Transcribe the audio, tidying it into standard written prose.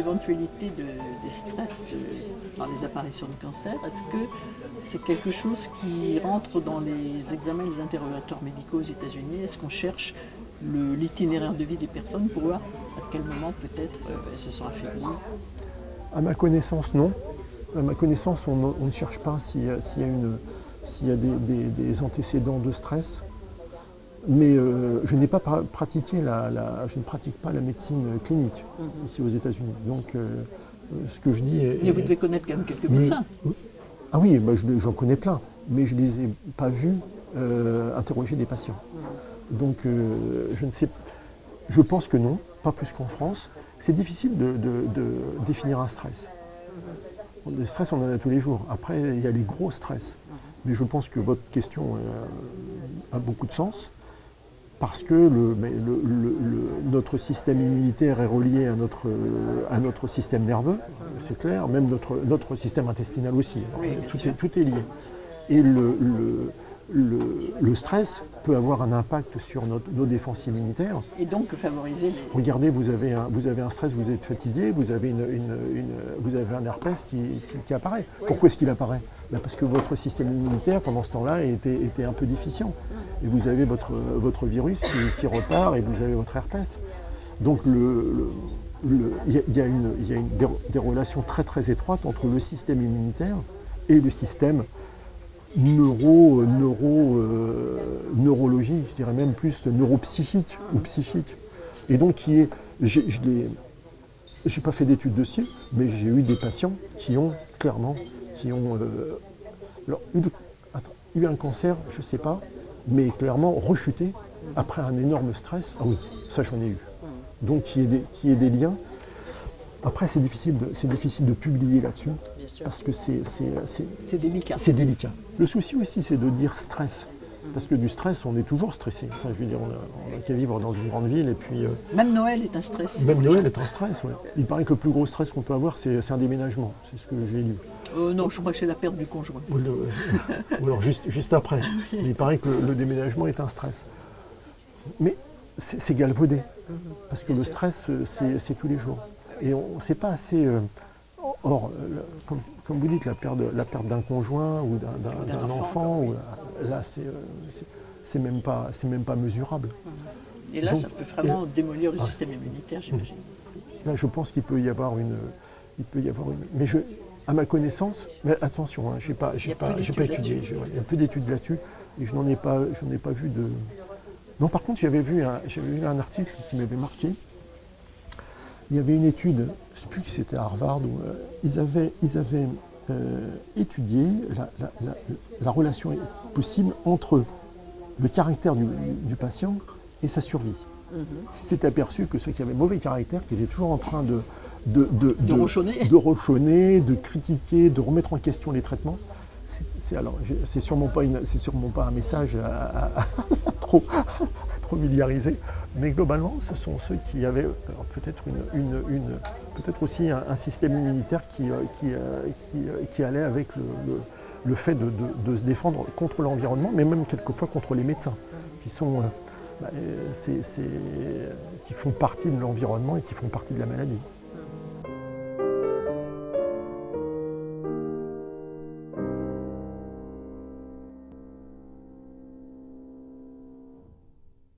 l'éventualité des stress par les apparitions de cancer, est-ce que c'est quelque chose qui rentre dans les examens, les interrogatoires médicaux aux États-Unis? Est-ce qu'on cherche l'itinéraire de vie des personnes pour voir à quel moment peut-être elles se sont affaiblies? À ma connaissance, non. À ma connaissance, on ne cherche pas s'il y a des antécédents de stress. Mais je n'ai pas pratiqué je ne pratique pas la médecine clinique ici aux États-Unis. Donc ce que je dis est... Mais vous devez connaître quand même quelques médecins. Ah oui, bah, j'en connais plein, mais je ne les ai pas vus interroger des patients. Donc je ne sais, je pense que non, pas plus qu'en France. C'est difficile de définir un stress. Le stress, on en a tous les jours. Après, il y a les gros stress. Mais je pense que votre question a beaucoup de sens. Parce que notre système immunitaire est relié à notre système nerveux, c'est clair, même notre système intestinal aussi. Oui, tout est lié. Et le stress peut avoir un impact sur nos défenses immunitaires. Et donc favoriser les... Regardez, vous avez un stress, vous êtes fatigué, vous avez un herpès qui apparaît. Pourquoi est-ce qu'il apparaît? Parce que votre système immunitaire, pendant ce temps-là, était un peu déficient. Et vous avez votre virus qui repart et vous avez votre herpès. Donc il y a des relations très très étroites entre le système immunitaire et le système neurologie, je dirais même plus neuropsychique ou psychique. Et donc j'ai pas fait d'études dessus, mais j'ai eu des patients qui ont eu un cancer, je ne sais pas, mais clairement rechuté après un énorme stress. Ah oui, ça j'en ai eu. Donc qu'il y ait des liens. Après, c'est difficile de publier là-dessus, parce que c'est délicat. C'est délicat. Le souci aussi, c'est de dire stress. Parce que du stress, on est toujours stressé. Enfin, je veux dire, on n'a qu'à vivre dans une grande ville et puis... Même Noël est un stress. Même Noël est un stress, oui. Il paraît que le plus gros stress qu'on peut avoir, c'est un déménagement. C'est ce que j'ai lu. Non, je crois que c'est la perte du conjoint. Ou alors juste après. Mais il paraît que le déménagement est un stress. Mais c'est galvaudé. Parce que le stress, c'est tous les jours. Et on ne sait pas assez... Or, comme vous dites, la perte d'un conjoint ou d'un enfant, là, c'est même pas mesurable. Et là, donc, ça peut vraiment démolir le système immunitaire, j'imagine. Là, je pense qu'il peut y avoir une... Mais à ma connaissance, mais attention, hein, j'ai pas étudié. Il y a peu d'études là-dessus et je n'en ai pas vu de... Non, par contre, j'avais vu un article qui m'avait marqué. Il y avait une étude, je ne sais plus si c'était à Harvard, où ils avaient étudié la relation possible entre le caractère du patient et sa survie. Ils s'étaient aperçus que ceux qui avaient mauvais caractère, qui étaient toujours en train de rochonner, de critiquer, de remettre en question les traitements, c'est sûrement pas un message trop vulgarisé, mais globalement, ce sont ceux qui avaient peut-être aussi un système immunitaire qui allait avec le fait de se défendre contre l'environnement, mais même quelquefois contre les médecins, qui font partie de l'environnement et qui font partie de la maladie.